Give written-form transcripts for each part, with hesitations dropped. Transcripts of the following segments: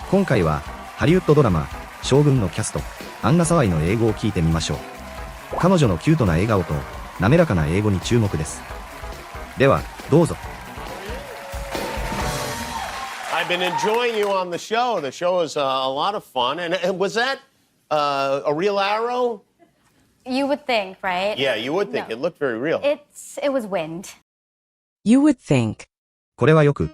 今回はハリウッドドラマ将軍のキャストアンナ・サワイの英語を聞いてみましょう。彼女のキュートな笑顔と滑らかな英語に注目です。ではどうぞ。 I've been enjoying you on the show. The show is a lot of fun. And was that a real arrow? You would think, right? Yeah, you would think. No. It looked very real. It was wind. You would think. これはよく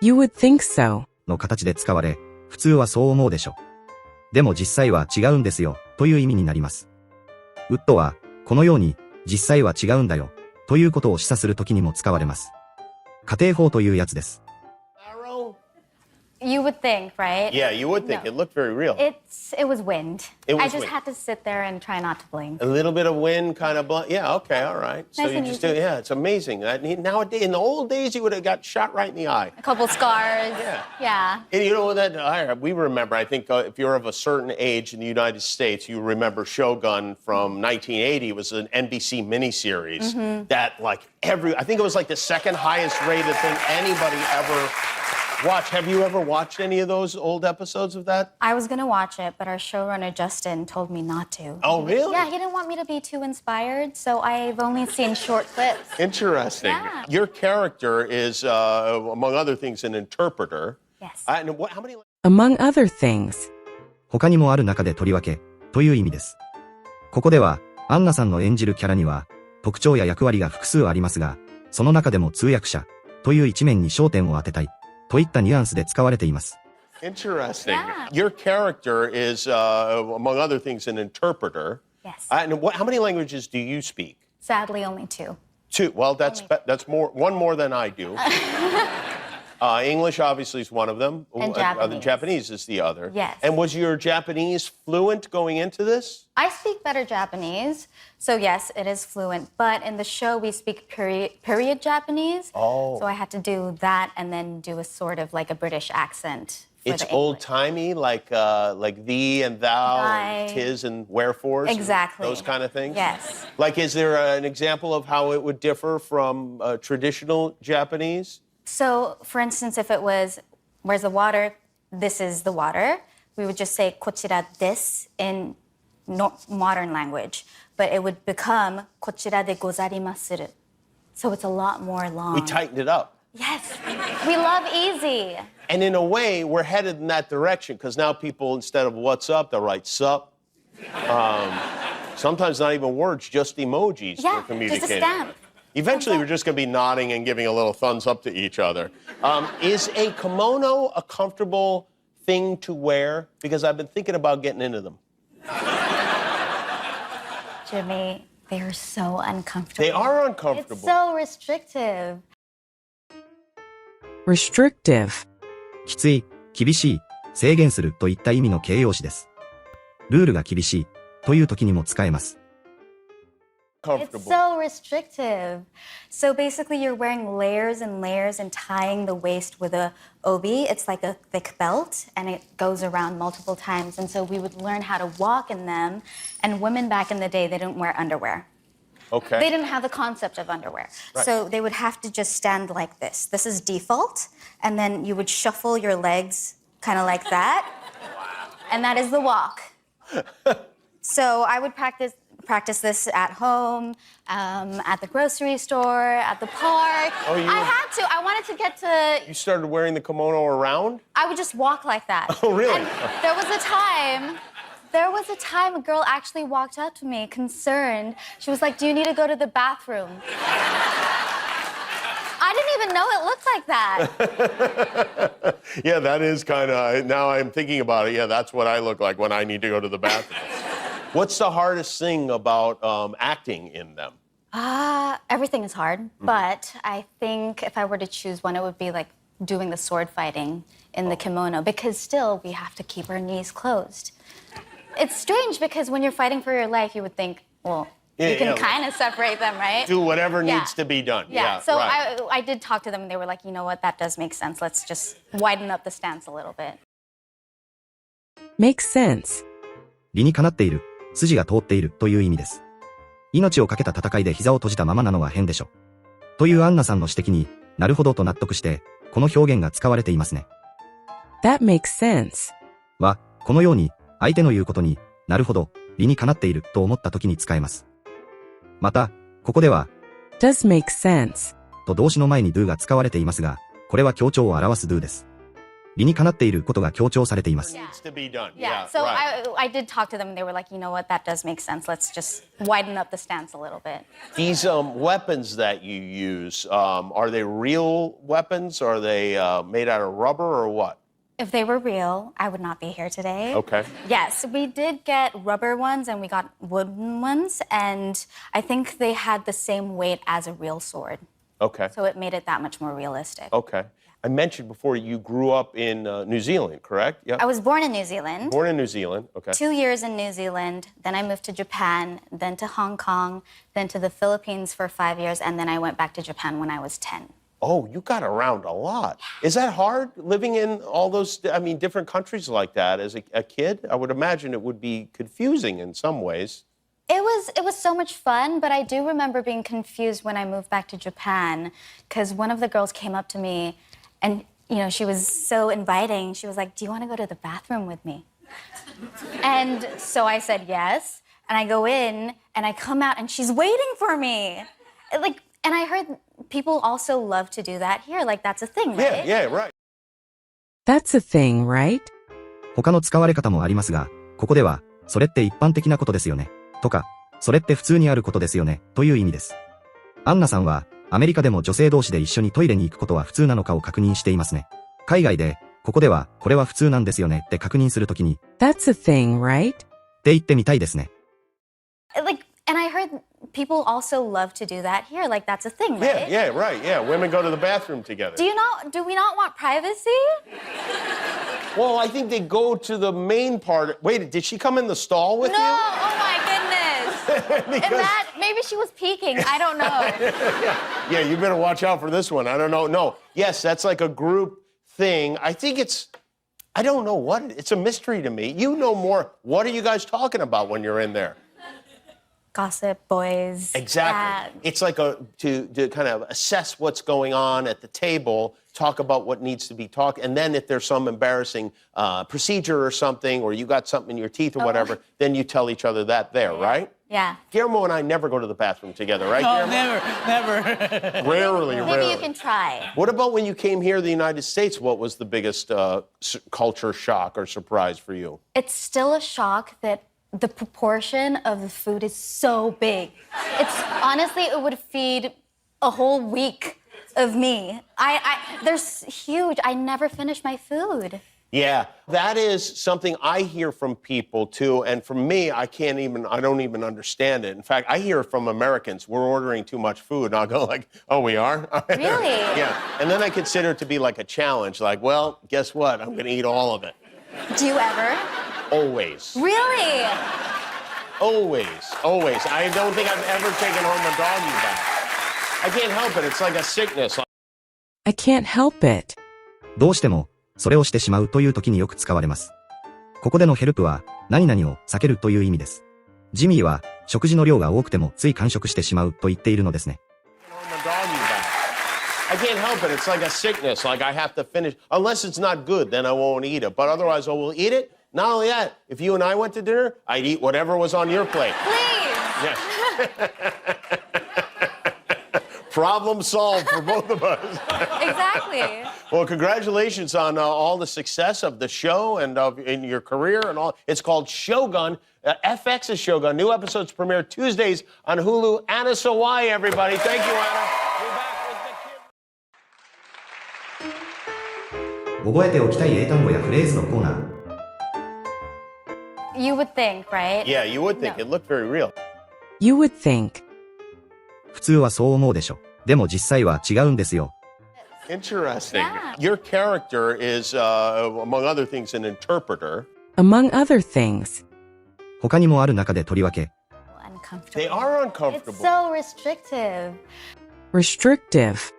You would think so. の形で使われ、普通はそう思うでしょ。でも実際は違うんですよ、という意味になります。ウッドは、このように、実際は違うんだよ、ということを示唆するときにも使われます。家庭法というやつです。Arrow? You would think, right? Yeah, you would think. No. It looked very real. It was wind. It was I just wind. had to sit there and try not to blink. A little bit of wind, kind of. Yeah, okay, all right. So Nice you and just easy. do. Yeah, it's amazing. Nowadays, in the old days, you would have got shot right in the eye. A couple scars. Yeah. And you know that we remember. I think if you're of a certain age in the United States, you remember Shougun from 1980. It was an NBC miniseries that, like, I think it was like the second highest rated thing anybody ever watched. Have you ever watched any of those old episodes of that? I was going to watch it, but our showrunner, Justin, told me not to. Oh, really? Yeah, he didn't want me to be too inspired, so I've only seen short clips. Interesting. Yeah. Your character is, among other things, an interpreter. Yes. And how many? Among other things. 他にもある中でとりわけ、という意味です。ここでは、アンナさんの演じるキャラには、特徴や役割が複数ありますが、その中でも通訳者、という一面に焦点を当てたい、といったニュアンスで使われています。Interesting. Yeah. Your character is, among other things, an interpreter. Yes. And how many languages do you speak? Sadly, only two. Two. Well, that's one more than I do. English obviously is one of them. And The Japanese. Japanese is the other. Yes. And was your Japanese fluent going into this? I speak better Japanese, so yes, it is fluent. But in the show, we speak period Japanese. Oh. So I had to do that and then do a sort of like a British accent. For It's the English. old-timey, like thee and thou, and Thy. tis and wherefores. Exactly. Those kind of things? Yes. Like, is there an example of how it would differ from traditional Japanese? So, for instance, if it was, where's the water? This is the water. We would just say, こちらです in modern language. But it would become, こちらでござりまする. So it's a lot more long. We tightened it up. Yes. We love easy. And in a way, we're headed in that direction, because now people, instead of what's up, they'll write sup. Sometimes not even words, just emojis Yeah, for communicating. just a stamp. Eventually, we're just going to be nodding and giving a little thumbs up to each other. Is a kimono a comfortable thing to wear? Because I've been thinking about getting into them. Jimmy, they are so uncomfortable. They are uncomfortable. It's so restrictive. Restrictive. きつい、厳しい、制限するといった意味の形容詞です。ルールが厳しい、という時にも使えます。It's so restrictive. So basically, you're wearing layers and layers and tying the waist with a obi. It's like a thick belt, and it goes around multiple times. And so we would learn how to walk in them. And women back in the day, they didn't wear underwear. Okay. They didn't have the concept of underwear. Right. So they would have to just stand like this. This is default. And then you would shuffle your legs kind of like that. And that is the walk. So I would practice this at home, at the grocery store, at the park. Oh, I had to. I wanted to get to... You started wearing the kimono around? I would just walk like that. Oh, really? And there was a time a girl actually walked up to me, concerned. She was like, do you need to go to the bathroom? I didn't even know it looked like that. Yeah, that is kind of, now I'm thinking about it, yeah, that's what I look like when I need to go to the bathroom. What's the hardest thing about acting in them? Everything is hard, but I think if I were to choose one, it would be like doing the sword fighting in the kimono, because still we have to keep our knees closed. It's strange because when you're fighting for your life, you would think, well, you can kind of separate them, right? Do whatever needs to be done. Yeah, so right. I did talk to them and they were like, you know what, that does make sense. Let's just widen up the stance a little bit. Makes sense. 理にかなっている、筋が通っているという意味です。命をかけた戦いで膝を閉じたままなのは変でしょ。というアンナさんの指摘になるほどと納得して、この表現が使われていますね。That makes sense. は、このように、相手の言うことに、なるほど、理にかなっていると思った時に使えます。また、ここでは、does make sense, と動詞の前に do が使われていますが、これは強調を表す do です。理にかなっていることが強調されています。Needs to be done. Yeah, so I did talk to them and they were like, you know what, that does make sense. Let's just widen up the stance a little bit. These weapons that you use, are they real weapons? Are they made out of rubber or what? If they were real, I would not be here today. Okay. Yes, we did get rubber ones and we got wooden ones, and I think they had the same weight as a real sword. Okay. So it made it that much more realistic. Okay. I mentioned before you grew up in New Zealand, correct? Yeah. I was born in New Zealand. Born in New Zealand. Okay. 2 years in New Zealand, then I moved to Japan, then to Hong Kong, then to the Philippines for 5 years, and then I went back to Japan when I was 10. Oh, you got around a lot. Is that hard living in all those, different countries like that as a kid? I would imagine it would be confusing in some ways. It was so much fun, but I do remember being confused when I moved back to Japan because one of the girls came up to me and, she was so inviting. She was like, "Do you want to go to the bathroom with me?" And so I said yes, and I go in and I come out and she's waiting for me. And I heard people also love to do that here. That's a thing, right? Yeah, right. that's a thing, right? 他の使われ方もありますが、ここでは、それって一般的なことですよね。とか、それって普通にあることですよね。という意味です。アンナさんは、アメリカでも女性同士で一緒にトイレに行くことは普通なのかを確認していますね。海外で、ここでは、これは普通なんですよねって確認するときに、That's a thing, right? って言ってみたいですね。And I heard people also love to do that here. That's a thing, right? Yeah, right. Yeah, women go to the bathroom together. Do we not want privacy? Well, I think they go to the main part. Wait, did she come in the stall with No, you? oh my goodness. And maybe she was peeking. I don't know. Yeah, you better watch out for this one. I don't know. No. Yes, that's like a group thing. I think I don't know what, it's a mystery to me. You know more. What are you guys talking about when you're in there? Gossip, boys. Exactly. It's like to kind of assess what's going on at the table, talk about what needs to be talked, and then if there's some embarrassing procedure or something, or you got something in your teeth or whatever, then you tell each other that there, right? Yeah. Guillermo and I never go to the bathroom together, right, No, Guillermo? never. Rarely. Maybe you can try. What about when you came here to the United States? What was the biggest culture shock or surprise for you? It's still a shock that the proportion of the food is so big. Honestly, it would feed a whole week of me. There's huge. I never finish my food. Yeah, that is something I hear from people too, and from me, I don't even understand it. In fact, I hear from Americans, we're ordering too much food, and I'll go like, oh, we are? Really? Yeah, and then I consider it to be like a challenge, like, well, guess what? I'm gonna eat all of it. Do you ever? Always. Really? Always. I don't think I've ever taken home a doggy bag. I can't help it, it's like a sickness. I can't help it. どうしても、それをしてしまうという時によく使われます。ここでのヘルプは、何々を避けるという意味です。ジミーは、食事の量が多くてもつい完食してしまうと言っているのですね。I can't help it. It's like a sickness. Like I have to finish. Unless it's not good, then I won't eat it. But otherwise, I will eat it. Not only that, if you and I went to dinner, I'd eat whatever was on your plate. Please. Yes. Problem solved for both of us. Exactly. Well, congratulations on all the success of the show and in your career and all. It's called Shougun. FX's Shougun. New episodes premiere Tuesdays on Hulu. Anna Sawai, everybody. Thank you, Anna. We're back with the kids. 覚えておきたい英単語やフレーズのコーナー。You would think, right? Yeah, you would think. No. It looked very real. You would think. 普通はそう思うでしょ。でも実際は違うんですよ。Interesting. Yeah. Your character is, among other things, an interpreter. Among other things. 他にもある中でとりわけ、Uncomfortable. They are uncomfortable. It's so restrictive. Restrictive.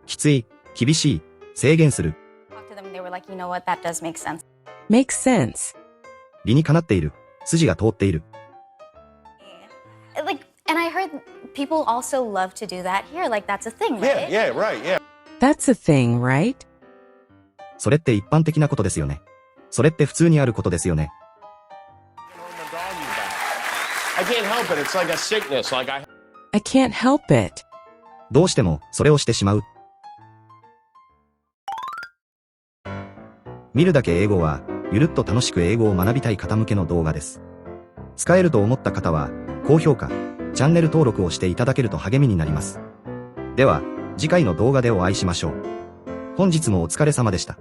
きつい、厳しい、制限する、 Talked to them and they were like, you know what, that does make sense. Makes sense. 理にかなっている、筋が通っている。And I heard people also love to do that here. That's a thing, right? Yeah, right, yeah. That's a thing, right? それって一般的なことですよね。それって普通にあることですよね。I can't help it. It's like a sickness. I can't help it. どうしてもそれをしてしまう。見るだけ英語は、ゆるっと楽しく英語を学びたい方向けの動画です。使えると思った方は、高評価、チャンネル登録をしていただけると励みになります。では、次回の動画でお会いしましょう。本日もお疲れ様でした。